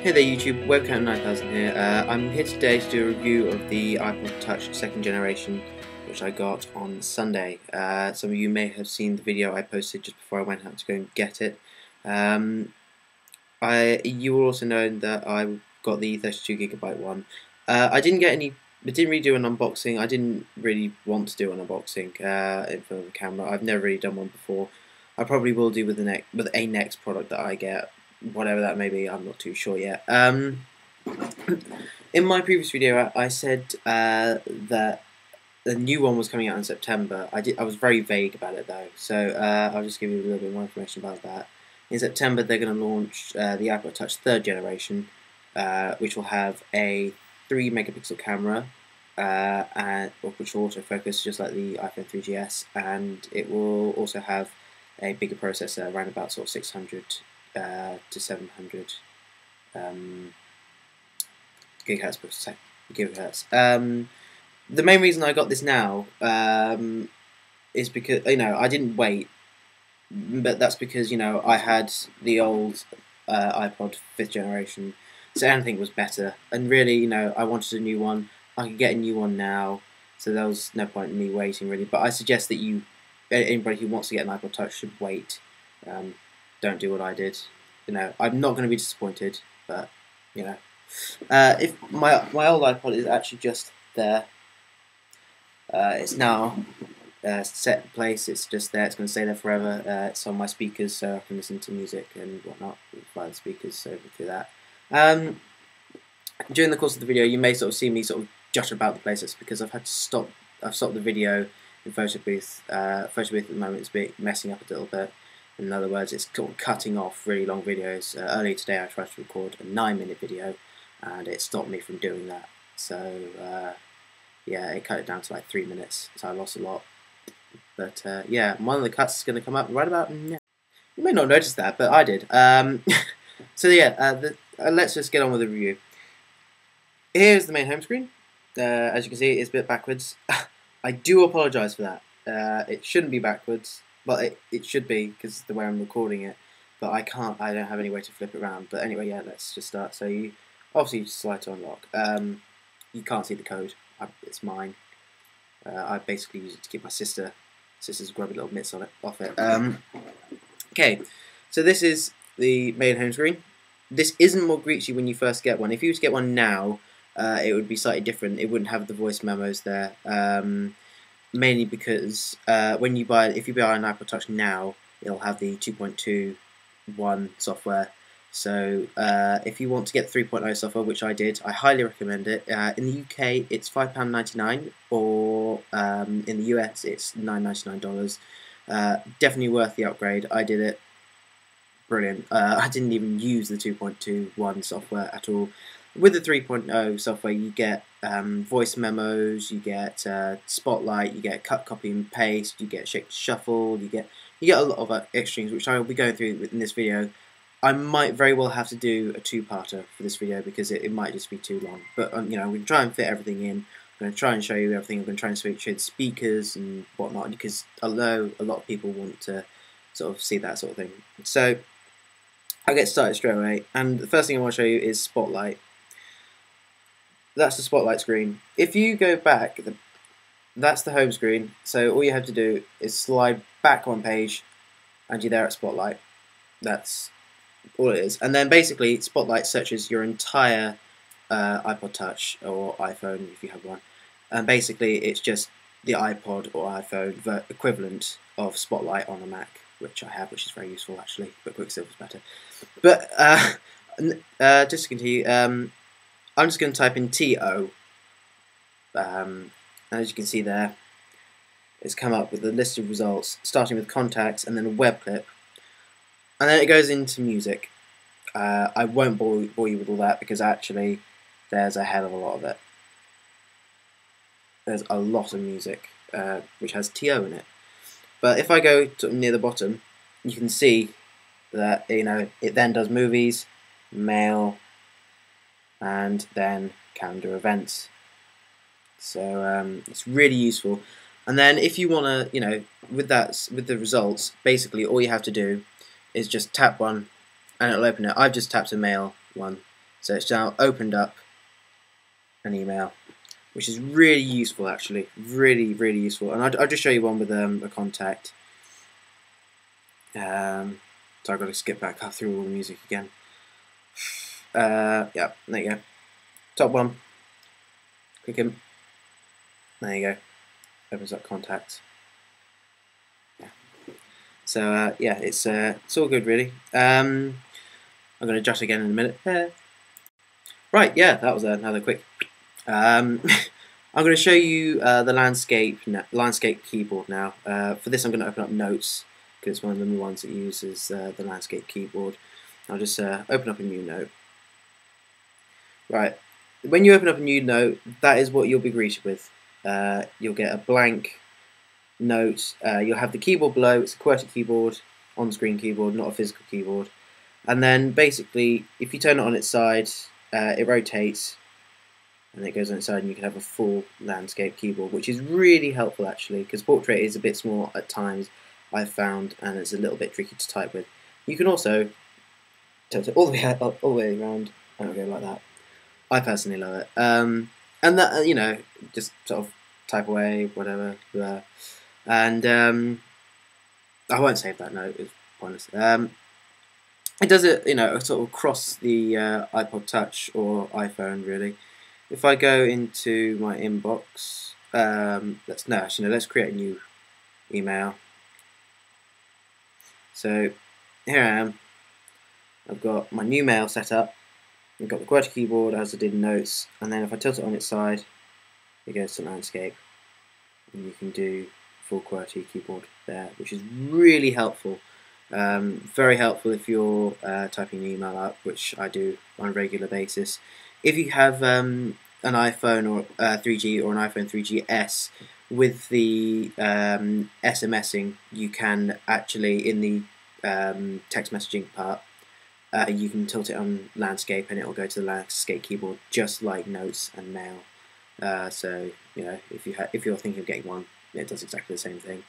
Hey there YouTube, Webcam 9000 here. I'm here today to do a review of the iPod Touch 2nd generation, which I got on Sunday. Some of you may have seen the video I posted just before I went out to go and get it. You will also know that I got the 32GB one. I didn't really do an unboxing. I didn't really want to do an unboxing in front of the camera. I've never really done one before. I probably will do with a next product that I get. Whatever that may be, I'm not too sure yet. In my previous video, I said that the new one was coming out in September. I was very vague about it though, so I'll just give you a little bit more information about that. In September, they're going to launch the iPod Touch 3rd generation, which will have a 3-megapixel camera, which will autofocus just like the iPhone 3GS, and it will also have a bigger processor, around about sort of 600 to 700 gigahertz per second. The main reason I got this now is because I didn't wait, but that's because I had the old iPod 5th generation, so anything was better. And really, I wanted a new one. I could get a new one now, so there was no point in me waiting really. But I suggest that anybody who wants to get an iPod Touch should wait. Don't do what I did. I'm not going to be disappointed, but if my old iPod is actually just there. It's now set in place. It's just there. It's going to stay there forever. It's on my speakers, so I can listen to music and whatnot via the speakers. So we do that. During the course of the video, you may sort of see me sort of jutter about the place. It's because I've had to stop. I've stopped the video in photo booth. Photo booth at the moment is messing up a little bit. In other words, it's sort of cutting off really long videos. Earlier today I tried to record a 9-minute video and it stopped me from doing that. So yeah, it cut it down to like 3 minutes, so I lost a lot. But yeah, one of the cuts is going to come up right about now. You may not notice that, but I did. So yeah, let's just get on with the review. Here's the main home screen. As you can see, it's a bit backwards. I do apologise for that. It shouldn't be backwards. Well, it should be, because the way I'm recording it, but I don't have any way to flip it around. But anyway, yeah, let's just start. So you obviously slide to unlock. You can't see the code. It's mine. I basically use it to keep my sister's grubby little mitts off it. Okay, so this is the main home screen. This isn't more glitchy when you first get one. If you were to get one now, it would be slightly different. It wouldn't have the voice memos there. Mainly because if you buy an iPod Touch now, it'll have the 2.2.1 software. So if you want to get 3.0 software, which I did, I highly recommend it. In the UK, it's £5.99, or in the US, it's $9.99. Definitely worth the upgrade. I did it. Brilliant. I didn't even use the 2.2.1 software at all. With the 3.0 software, you get voice memos, you get Spotlight, you get cut, copy, and paste, you get shake, shuffle, you get a lot of extras, which I will be going through in this video. I might very well have to do a two-parter for this video because it might just be too long. But I'm going to try and fit everything in. I'm going to try and show you everything. I'm going to try and show you the speakers and whatnot, because although a lot of people want to sort of see that sort of thing. So I'll get started straight away. And the first thing I want to show you is Spotlight. That's the Spotlight screen. If you go back, that's the home screen. So all you have to do is slide back one page and you're there at Spotlight. That's all it is. And then basically Spotlight searches your entire iPod Touch or iPhone if you have one. And basically it's just the iPod or iPhone equivalent of Spotlight on a Mac, which I have, which is very useful actually, but Quicksilver's better. But just to continue, I'm just going to type in TO, and as you can see there, it's come up with a list of results, starting with contacts and then a web clip, and then it goes into music. I won't bore you with all that because actually there's a hell of a lot of it. There's a lot of music which has TO in it. But if I go to near the bottom, you can see that it then does movies, mail, and then calendar events. So it's really useful. And then if you want to, with the results, basically all you have to do is just tap one and it'll open it. I've just tapped a mail one, So it's now opened up an email, which is really useful actually, really useful. And I'll just show you one with a contact. So I've got to skip back through all the music again. Yeah, there you go. Top one. Click him. There you go. Opens up contacts. Yeah. So yeah, it's all good really. I'm going to adjust again in a minute. Right, yeah, that was another quick. I'm going to show you the landscape keyboard now. For this, I'm going to open up Notes because it's one of the ones that uses the landscape keyboard. I'll just open up a new note. Right, when you open up a new note, that is what you'll be greeted with. You'll get a blank note. You'll have the keyboard below. It's a QWERTY keyboard, on-screen keyboard, not a physical keyboard. And then basically, if you turn it on its side, it rotates, and it goes on its side, and you can have a full landscape keyboard, which is really helpful actually, because portrait is a bit small at times, I've found, and it's a little bit tricky to type with. You can also tilt it all the way around, and it'll go like that. I personally love it. And that, you know, just sort of type away, whatever. Blah. And I won't save that note, it's pointless. It does it, you know, sort of across the iPod Touch or iPhone, really. If I go into my inbox, let's create a new email. So here I am. I've got my new mail set up. I've got the QWERTY keyboard as I did in Notes, and then if I tilt it on its side, it goes to landscape, and you can do full QWERTY keyboard there, which is really helpful. Very helpful if you're typing an email up, which I do on a regular basis. If you have an iPhone or 3G or an iPhone 3GS with the SMSing, you can actually, in the text messaging part, you can tilt it on landscape and it will go to the landscape keyboard, just like Notes and Mail. So you know, if you're thinking of getting one, it does exactly the same thing.